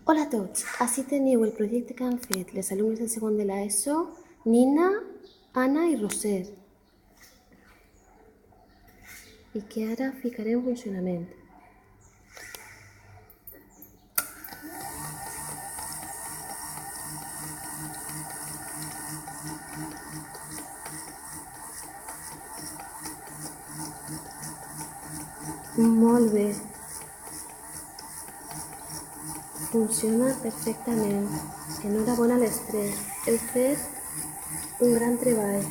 Hola a tots, ací teniu el projecte que han fet les alumnes del segon de l'ESO, Nina, Anna i Roser, i que ara ficaré en funcionament. Molt bé. Funciona perfectament. Enhorabona a les tres. Heu fet un gran treball.